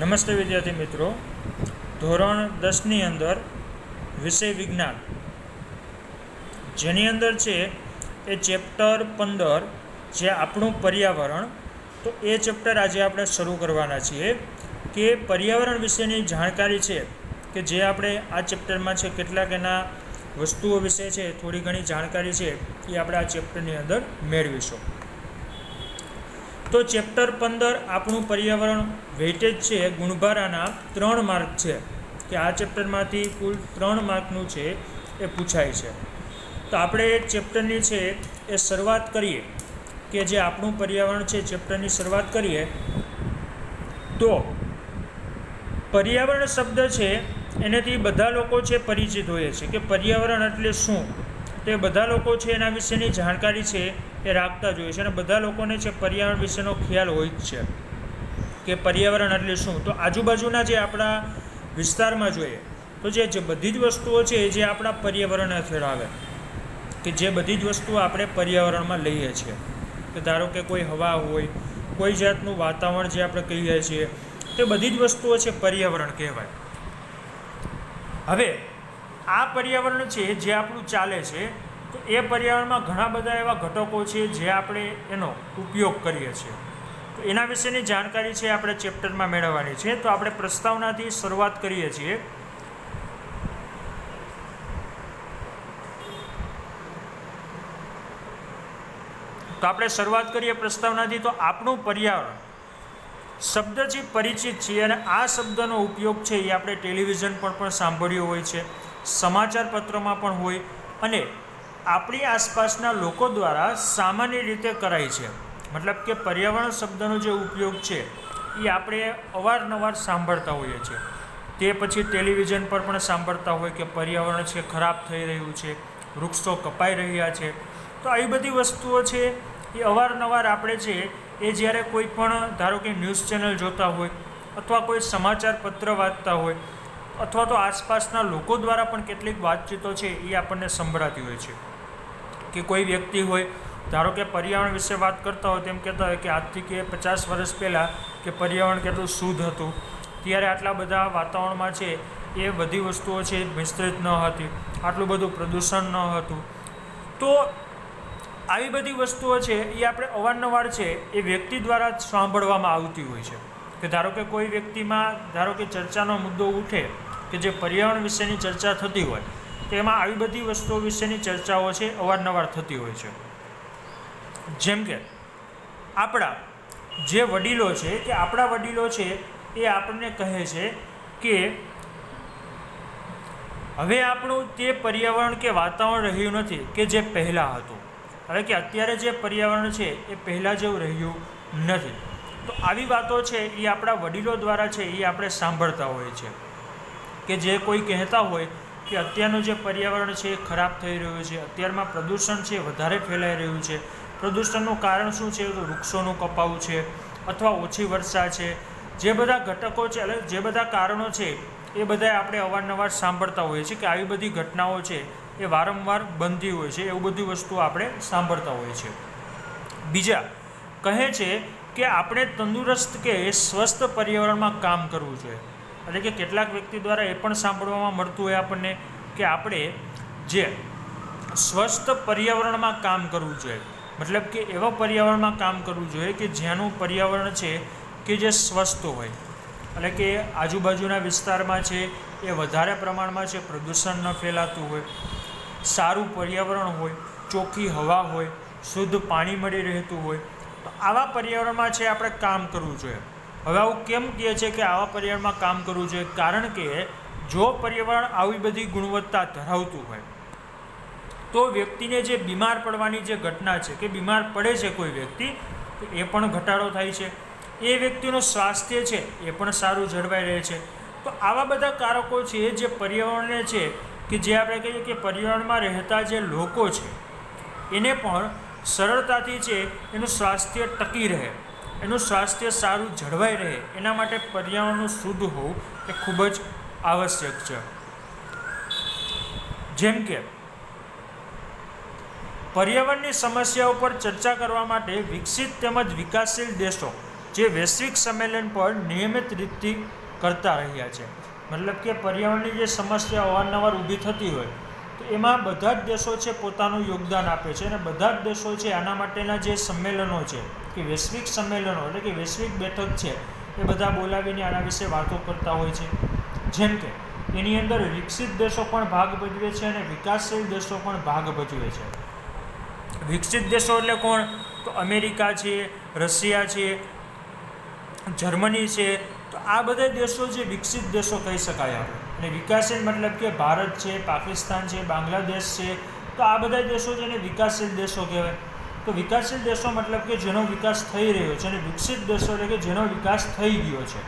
નમસ્તે વિદ્યાર્થી મિત્રો, ધોરણ 10ની અંદર વિષય વિજ્ઞાન જેની અંદર છે એ ચેપ્ટર 15 જે આપણું પર્યાવરણ, તો એ ચેપ્ટર આજે આપણે શરૂ કરવાના છીએ કે પર્યાવરણ વિશેની જાણકારી છે કે જે આપણે આ ચેપ્ટરમાં છે કેટલાક એના વસ્તુઓ વિશે છે થોડી ઘણી જાણકારી છે એ આપણે આ ચેપ્ટરની અંદર મેળવીશું. તો ચેપ્ટર 15 આપણું પર્યાવરણ વેઇટેજ છે ગુણભારાના 3 માર્ક છે કે આ ચેપ્ટરમાંથી કુલ 3 માર્કનું છે એ પૂછાય છે. તો આપણે ચેપ્ટરની છે એ શરૂઆત કરીએ કે જે આપણું પર્યાવરણ છે ચેપ્ટરની શરૂઆત કરીએ તો પર્યાવરણ શબ્દ છે એનાથી બધા લોકો છે પરિચિત હોય છે કે પર્યાવરણ એટલે શું, તે બધા લોકો છે એના વિશેની જાણકારી છે એ રાખતા જ હોય છે અને બધા લોકોને છે પર્યાવરણ વિશેનો ખ્યાલ હોય જ છે કે પર્યાવરણ એટલે શું. તો આજુબાજુના જે આપણા વિસ્તારમાં જોઈએ તો જે બધી જ વસ્તુઓ છે જે આપણા પર્યાવરણ હેઠળ આવે, કે જે બધી જ વસ્તુઓ આપણે પર્યાવરણમાં લઈએ છીએ, કે ધારો કે કોઈ હવા હોય, કોઈ જાતનું વાતાવરણ જે આપણે કહીએ છીએ, તે બધી જ વસ્તુઓ છે પર્યાવરણ કહેવાય. હવે આ પર્યાવરણ છે જે આપણું ચાલે છે તો એ પર્યાવરણમાં ઘણા બધા એવા ઘટકો છે જે આપણે એનો ઉપયોગ કરીએ છીએ. તો એના વિશેની જાણકારી છે આપણે ચેપ્ટરમાં મેળવવાની છે. તો આપણે પ્રસ્તાવનાથી શરૂઆત કરીએ છીએ. તો આપણે શરૂઆત કરીએ પ્રસ્તાવનાથી. તો આપણું પર્યાવરણ શબ્દથી પરિચિત છીએ અને આ શબ્દનો ઉપયોગ છે એ આપણે ટેલિવિઝન પર પણ સાંભળ્યો હોય છે, સમાચાર પત્રમાં પણ હોય અને આપણી આસપાસના લોકો દ્વારા સામાન્ય રીતે કરાય છે. મતલબ કે પર્યાવરણ શબ્દનો જે ઉપયોગ છે એ આપણે અવારનવાર સાંભળતા હોઈએ છીએ. તે પછી ટેલિવિઝન પર પણ સાંભળતા હોય કે પર્યાવરણ છે ખરાબ થઈ રહ્યું છે, વૃક્ષો કપાઈ રહ્યા છે. તો આવી બધી વસ્તુઓ છે એ અવારનવાર આપણે છે એ જ્યારે કોઈ પણ ધારો કે ન્યૂઝ ચેનલ જોતા હોય અથવા કોઈ સમાચાર પત્ર વાંચતા હોય અથવા તો આસપાસના લોકો દ્વારા પણ કેટલીક વાતચીતો છે એ આપણને સંભળાતી હોય છે કે કોઈ વ્યક્તિ હોય, ધારો કે પર્યાવરણ વિશે વાત કરતા હોય, તેમ કહેતા હોય કે આજથી કે 50 વર્ષ પહેલાં કે પર્યાવરણ કેટલું શુદ્ધ હતું, ત્યારે આટલા બધા વાતાવરણમાં છે એ બધી વસ્તુઓ છે મિશ્રિત ન હતી, આટલું બધું પ્રદૂષણ ન હતું. તો આવી બધી વસ્તુઓ છે એ આપણે અવારનવાર છે એ વ્યક્તિ દ્વારા સાંભળવામાં આવતી હોય છે. કે ધારો કે કોઈ વ્યક્તિમાં ધારો કે ચર્ચાનો મુદ્દો ઉઠે કે જે પર્યાવરણ વિશેની ચર્ચા થતી હોય તો એમાં આવી બધી વસ્તુઓ વિશેની ચર્ચાઓ છે અવારનવાર થતી હોય છે. જેમ કે આપણા જે વડીલો છે કે આપણા વડીલો છે એ આપણને કહે છે કે હવે આપણું તે પર્યાવરણ કે વાતાવરણ રહ્યું નથી કે જે પહેલાં હતું, એટલે કે અત્યારે જે પર્યાવરણ છે એ પહેલાં જેવું રહ્યું નથી. તો આવી વાતો છે એ આપણા વડીલો દ્વારા છે એ આપણે સાંભળતા હોઈએ છીએ કે જે કોઈ કહેતા હોય કે અત્યારનું જે પર્યાવરણ છે એ ખરાબ થઈ રહ્યું છે, અત્યારમાં પ્રદૂષણ છે વધારે ફેલાઈ રહ્યું છે. પ્રદૂષણનું કારણ શું છે તો વૃક્ષોનું કપાવું છે અથવા ઓછી વર્ષા છે. જે બધા ઘટકો છે એટલે જે બધા કારણો છે એ બધા આપણે અવારનવાર સાંભળતા હોઈએ છીએ કે આવી બધી ઘટનાઓ છે એ વારંવાર બનતી હોય છે. એવું બધી વસ્તુઓ આપણે સાંભળતા હોઈએ છીએ. બીજા કહે છે કે આપણે તંદુરસ્ત કે સ્વસ્થ પર્યાવરણમાં કામ કરવું જોઈએ. એટલે કે કેટલાક વ્યક્તિ દ્વારા એ પણ સાંભળવામાં મળતું હોય આપણને કે આપણે જે સ્વસ્થ પર્યાવરણમાં કામ કરવું જોઈએ. મતલબ કે એવા પર્યાવરણમાં કામ કરવું જોઈએ કે જ્યાંનું પર્યાવરણ છે કે જે સ્વસ્થ હોય, એટલે કે આજુબાજુના વિસ્તારમાં છે એ વધારે પ્રમાણમાં છે પ્રદૂષણ ન ફેલાતું હોય, સારું પર્યાવરણ હોય, ચોખ્ખી હવા હોય, શુદ્ધ પાણી મળી રહેતું હોય. તો આવા પર્યાવરણમાં છે આપણે કામ કરવું જોઈએ. હવે આવું કેમ કહે છે કે આવા પર્યાવરણમાં કામ કરવું જોઈએ? કારણ કે જો પર્યાવરણ આવી બધી ગુણવત્તા ધરાવતું હોય તો વ્યક્તિને જે બીમાર પડવાની જે ઘટના છે કે બીમાર પડે છે કોઈ વ્યક્તિ તો એ પણ ઘટાડો થાય છે, એ વ્યક્તિનું સ્વાસ્થ્ય છે એ પણ સારું જળવાઈ રહે છે. તો આવા બધા કારકો છે જે પર્યાવરણને છે કે જે આપણે કહીએ કે પર્યાવરણમાં રહેતા જે લોકો છે એને પણ સરળતાથી છે એનું સ્વાસ્થ્ય ટકી રહે, એનું સ્વાસ્થ્ય સારું જળવાઈ રહે, એના માટે પર્યાવરણનું શુદ્ધ હોવું એ ખૂબ જ આવશ્યક છે. જેમ કે પર્યાવરણની સમસ્યાઓ પર ચર્ચા કરવા માટે વિકસિત તેમજ વિકાસશીલ દેશો જે વૈશ્વિક સંમેલન પર નિયમિત રીતથી કરતા રહ્યા છે. મતલબ કે પર્યાવરણની જે સમસ્યા અવારનવાર ઊભી થતી હોય તો એમાં બધા જ દેશો છે પોતાનું યોગદાન આપે છે, અને બધા જ દેશો છે આના માટેના જે સંમેલનો છે કે વૈશ્વિક સંમેલનો એટલે કે વૈશ્વિક બેઠક છે એ બધા બોલાવીને આના વિશે વાતો કરતા હોય છે. જેમ કે એની અંદર વિકસિત દેશો પણ ભાગ ભજવે છે અને વિકાસશીલ દેશો પણ ભાગ ભજવે છે. વિકસિત દેશો એટલે કોણ? તો અમેરિકા છે, રશિયા છે, જર્મની છે. તો આ બધા દેશો જે વિકસિત દેશો કહી શકાય આપણે. અને વિકાસશીલ મતલબ કે ભારત છે, પાકિસ્તાન છે, બાંગ્લાદેશ છે. તો આ બધા દેશો છે એને વિકાસશીલ દેશો કહેવાય. તો વિકાસશીલ દેશો મતલબ કે જેનો વિકાસ થઈ રહ્યો છે, અને વિકસિત દેશો એટલે કે જેનો વિકાસ થઈ ગયો છે.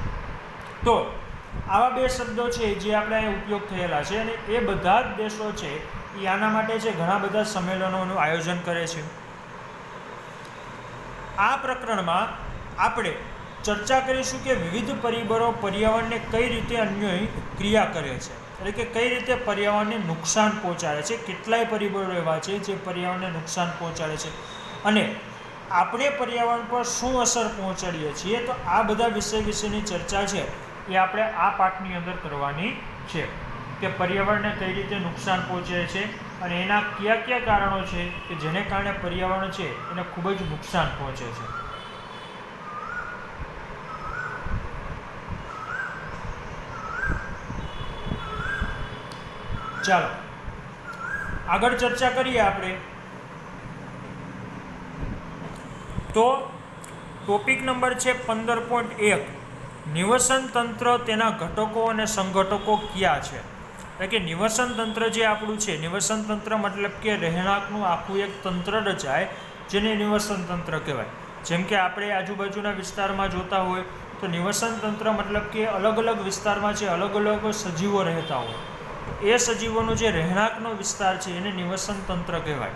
તો આવા બે શબ્દો છે જે આપણે અહીં ઉપયોગ થયેલા છે, અને એ બધા જ દેશો છે એ આના માટે છે ઘણા બધા સંમેલનોનું આયોજન કરે છે. આ પ્રકરણમાં આપણે ચર્ચા કરીશું કે વિવિધ પરિબળો પર્યાવરણને કઈ રીતે અન્યોય ક્રિયા કરે છે, એટલે કે કઈ રીતે પર્યાવરણને નુકસાન પહોંચાડે છે. કેટલાય પરિબળો એવા છે જે પર્યાવરણને નુકસાન પહોંચાડે છે, અને આપણે પર્યાવરણ પર શું અસર પહોંચાડીએ છીએ. તો આ બધા વિષય વિશેની ચર્ચા છે એ આપણે આ પાઠની અંદર કરવાની છે કે પર્યાવરણને કઈ રીતે નુકસાન પહોંચે છે અને એના કયા કયા કારણો છે કે જેને કારણે પર્યાવરણ છે એને ખૂબ જ નુકસાન પહોંચે છે. ચાલો આગળ ચર્ચા કરીએ આપણે. તો ટોપિક નંબર છે 15.1 નિવસન તંત્ર, તેના ઘટકો અને સંઘટકો કયા છે. એટલે કે નિવસન તંત્ર જે આપણું છે, નિવસન તંત્ર મતલબ કે રહેણાંકનું આખું એક તંત્ર રચાય જેને નિવસન તંત્ર કહેવાય. જેમ કે આપણે આજુબાજુના વિસ્તારમાં જોતા હોય તો નિવસન તંત્ર મતલબ કે અલગ અલગ વિસ્તારમાં છે અલગ અલગ સજીવો રહેતા હોય. એ સજીવોનો જે રહેણાંકનો વિસ્તાર છે એને નિવસન તંત્ર કહેવાય.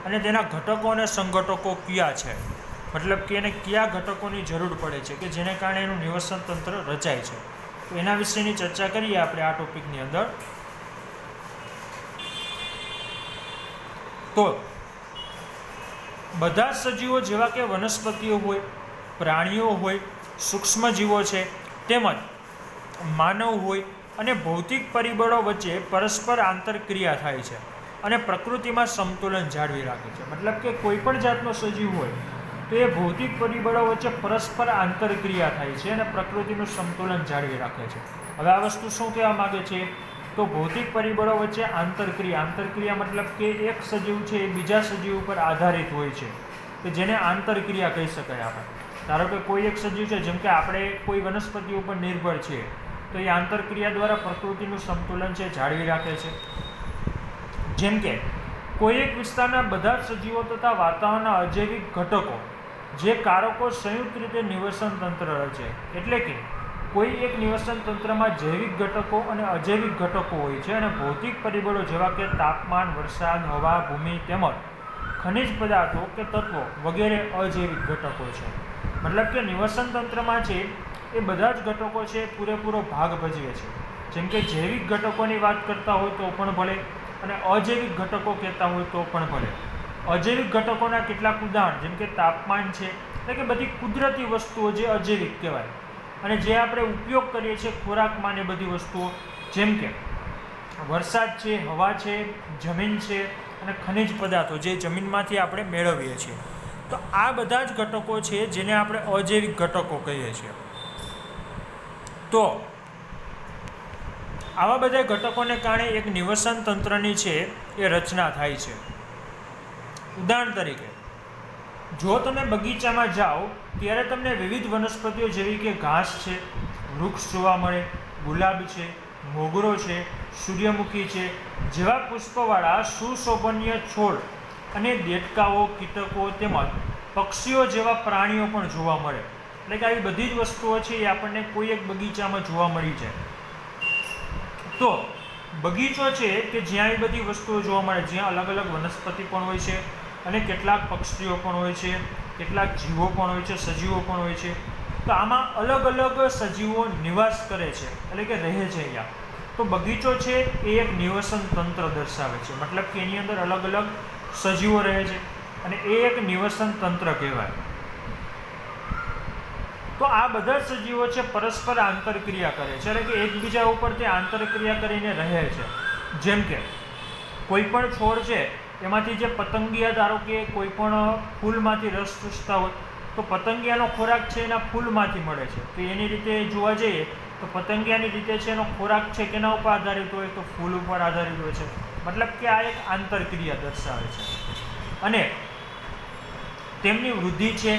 અને તેના ઘટકો અને સંઘટકો કયા છે, મતલબ કે એને કયા ઘટકોની જરૂર પડે છે કે જેને કારણે એનું નિવસન તંત્ર રચાય છે. તો એના વિશેની ચર્ચા કરીએ આપણે આ ટોપિકની અંદર. તો બધા સજીવો જેવા કે વનસ્પતિઓ હોય, પ્રાણીઓ હોય, સૂક્ષ્મજીવો છે, તેમજ માનવ હોય અને ભૌતિક પરિબળો વચ્ચે પરસ્પર આંતરક્રિયા થાય છે અને પ્રકૃતિમાં સમતુલન જાળવી રાખે છે. મતલબ કે કોઈ પણ જાતનો સજીવ હોય તો એ ભૌતિક પરિબળો વચ્ચે પરસ્પર આંતરક્રિયા થાય છે અને પ્રકૃતિનું સંતુલન જાળવી રાખે છે. હવે આ વસ્તુ શું કહેવા માગે છે? તો ભૌતિક પરિબળો વચ્ચે આંતરક્રિયા મતલબ કે એક સજીવ છે એ બીજા સજીવ ઉપર આધારિત હોય છે કે જેને આંતરક્રિયા કહી શકાય આપણે. ધારો કે કોઈ એક સજીવ છે, જેમ કે આપણે કોઈ વનસ્પતિ ઉપર નિર્ભર છીએ તો એ આંતરક્રિયા દ્વારા પ્રકૃતિનું સંતુલન છે જાળવી રાખે છે. જેમ કે કોઈ એક વિસ્તારના બધા જ સજીવો તથા વાતાવરણના અજૈવિક ઘટકો જે કારકો સંયુક્ત રીતે નિવસન તંત્ર રચે. એટલે કે કોઈ એક નિવસન તંત્રમાં જૈવિક ઘટકો અને અજૈવિક ઘટકો હોય છે, અને ભૌતિક પરિબળો જેવા કે તાપમાન, વરસાદ, હવા, ભૂમિ તેમજ ખનિજ પદાર્થો કે તત્વો વગેરે અજૈવિક ઘટકો છે. મતલબ કે નિવસન તંત્રમાં છે એ બધા જ ઘટકો છે પૂરેપૂરો ભાગ ભજવે છે. જેમ કે જૈવિક ઘટકોની વાત કરતા હોય તો પણ ભલે, અને અજૈવિક ઘટકો કહેતા હોય તો પણ ભલે. અજૈવિક ઘટકોના કેટલાક ઉદાહરણ જેમ કે તાપમાન છે, એટલે કે બધી કુદરતી વસ્તુઓ જે અજૈવિક કહેવાય, અને જે આપણે ઉપયોગ કરીએ છીએ ખોરાકમાં ને બધી વસ્તુઓ, જેમ કે વરસાદ છે, હવા છે, જમીન છે અને ખનિજ પદાર્થો જે જમીનમાંથી આપણે મેળવીએ છીએ. તો આ બધા જ ઘટકો છે જેને આપણે અજૈવિક ઘટકો કહીએ છીએ. તો આવા બધા ઘટકોને કારણે એક નિવસન તંત્રની છે એ રચના થાય છે. ઉદાહરણ તરીકે જો તમે બગીચામાં જાઓ ત્યારે તમને વિવિધ વનસ્પતિઓ જેવી કે ઘાસ છે, વૃક્ષ જોવા મળે, ગુલાબ છે, મોગરો છે, સૂર્યમુખી છે જેવા પુષ્પવાળા સુશોભનીય છોડ, અને દેડકાઓ, કીટકો તેમજ પક્ષીઓ જેવા પ્રાણીઓ પણ જોવા મળે. એટલે કે આવી બધી જ વસ્તુઓ છે એ આપણને કોઈ એક બગીચામાં જોવા મળી જાય. તો બગીચો છે કે જ્યાં એ બધી વસ્તુઓ જોવા મળે, જ્યાં અલગ અલગ વનસ્પતિ પણ હોય છે અને કેટલાક પક્ષીઓ પણ હોય છે, કેટલાક જીવો પણ હોય છે, સજીવો પણ હોય છે. તો આમાં અલગ અલગ સજીવો નિવાસ કરે છે, એટલે કે રહે છે અહીંયા. તો બગીચો છે એ એક નિવસન તંત્ર દર્શાવે છે. મતલબ કે એની અંદર અલગ અલગ સજીવો રહે છે અને એ એક નિવસન તંત્ર કહેવાય. તો આ બધા સજીવો છે પરસ્પર આંતરક્રિયા કરે છે, એટલે કે એકબીજા ઉપર તે આંતરક્રિયા કરીને રહે છે. જેમ કે કોઈ પણ છોડ છે એમાંથી જે પતંગિયા, ધારો કે કોઈ પણ ફૂલમાંથી રસ ચૂસતા હોય તો પતંગિયાનો ખોરાક છે એના ફૂલમાંથી મળે છે. તો એની રીતે જોવા જઈએ તો પતંગિયાની રીતે છે એનો ખોરાક છે કેના ઉપર આધારિત હોય તો ફૂલ ઉપર આધારિત હોય છે. મતલબ કે આ એક આંતરક્રિયા દર્શાવે છે. અને તેમની વૃદ્ધિ છે,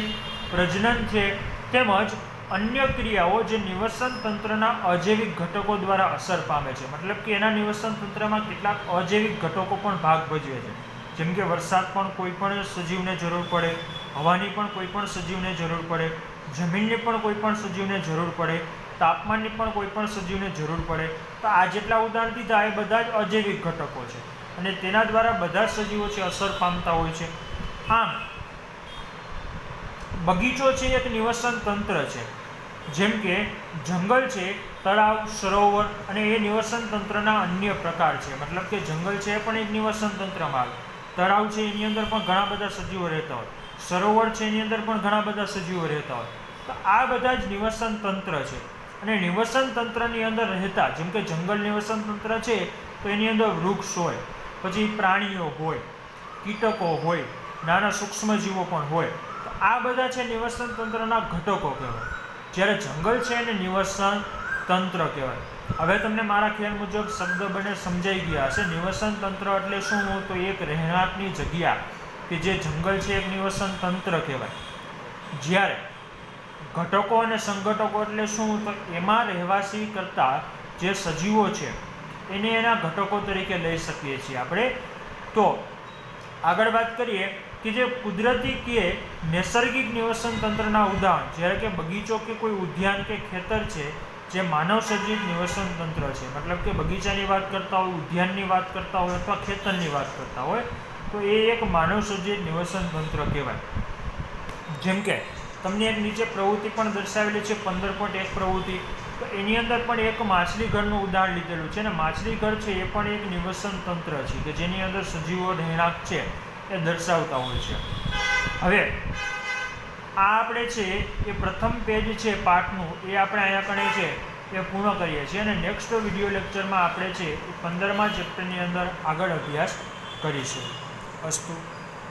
પ્રજનન છે, તેમજ અન્ય ક્રિયાઓ જે નિવસન તંત્રના અજૈવિક ઘટકો દ્વારા અસર પામે છે. મતલબ કે એના નિવસન તંત્રમાં કેટલાક અજૈવિક ઘટકો પણ ભાગ ભજવે છે. જેમ કે વરસાદ પણ કોઈ પણ સજીવને જરૂર પડે, હવાની પણ કોઈ પણ સજીવને જરૂર પડે, જમીનની પણ કોઈ પણ સજીવને જરૂર પડે, તાપમાનની પણ કોઈ પણ સજીવને જરૂર પડે. તો આ જેટલા ઉદાહરણ દીધા એ બધા જ અજૈવિક ઘટકો છે અને તેના દ્વારા બધા જ સજીવો છે અસર પામતા હોય છે. આમ બગીચો છે એક નિવસન તંત્ર છે. જેમ કે જંગલ છે, તળાવ, સરોવર અને એ નિવસન તંત્રના અન્ય પ્રકાર છે. મતલબ કે જંગલ છે એ પણ એક નિવસન તંત્રમાં આવે, તળાવ છે એની અંદર પણ ઘણા બધા સજીવો રહેતા હોય, સરોવર છે એની અંદર પણ ઘણા બધા સજીવો રહેતા હોય. તો આ બધા જ નિવસન તંત્ર છે. અને નિવસન તંત્રની અંદર રહેતા, જેમ કે જંગલ નિવસન તંત્ર છે તો એની અંદર વૃક્ષ હોય, પછી પ્રાણીઓ હોય, કીટકો હોય, નાના સૂક્ષ્મજીવો પણ હોય. તો આ બધા છે નિવસન તંત્રના ઘટકો કહેવાય. જ્યારે જંગલ છે એને નિવસન તંત્ર કહેવાય. હવે તમને મારા ખ્યાલ મુજબ શબ્દ બને સમજાઈ ગયા હશે. નિવસન તંત્ર એટલે શું? તો એક રહેણાંકની જગ્યા, કે જે જંગલ છે એક નિવસન તંત્ર કહેવાય. જ્યારે ઘટકો અને સંઘટકો એટલે શું? તો એમાં રહેવાસી કરતા જે સજીવો છે એને એના ઘટકો તરીકે લઈ શકીએ છીએ આપણે. તો આગળ વાત કરીએ કે જે કુદરતી કે નૈસર્ગિક નિવસન તંત્રના ઉદાહરણ, જ્યારે કે બગીચો કે કોઈ ઉદ્યાન કે ખેતર છે જે માનવ સર્જિત નિવસન તંત્ર છે. મતલબ કે બગીચાની વાત કરતા હોય, ઉદ્યાનની વાત કરતા હોય અથવા ખેતરની વાત કરતા હોય તો એ એક માનવ સર્જિત નિવસન તંત્ર કહેવાય. જેમ કે તમને એક નીચે પ્રવૃત્તિ પણ દર્શાવેલી છે 15.1 પ્રવૃત્તિ. તો એની અંદર પણ એક માછલી ઘરનું ઉદાહરણ લીધેલું છે. અને માછલી ઘર છે એ પણ એક નિવસન તંત્ર છે કે જેની અંદર સજીવો રહેણાંક છે એ દર્શાવતા હોય છે. હવે આ આપણે છે એ પ્રથમ પેજ છે પાઠનું, એ આપણે અહીંયા કણે છે એ પૂર્ણ કરીએ છીએ. અને નેક્સ્ટ વિડીયો લેક્ચરમાં આપણે છે એ 15મા ચેપ્ટરની અંદર આગળ અભ્યાસ કરીશું. અસ્તુ.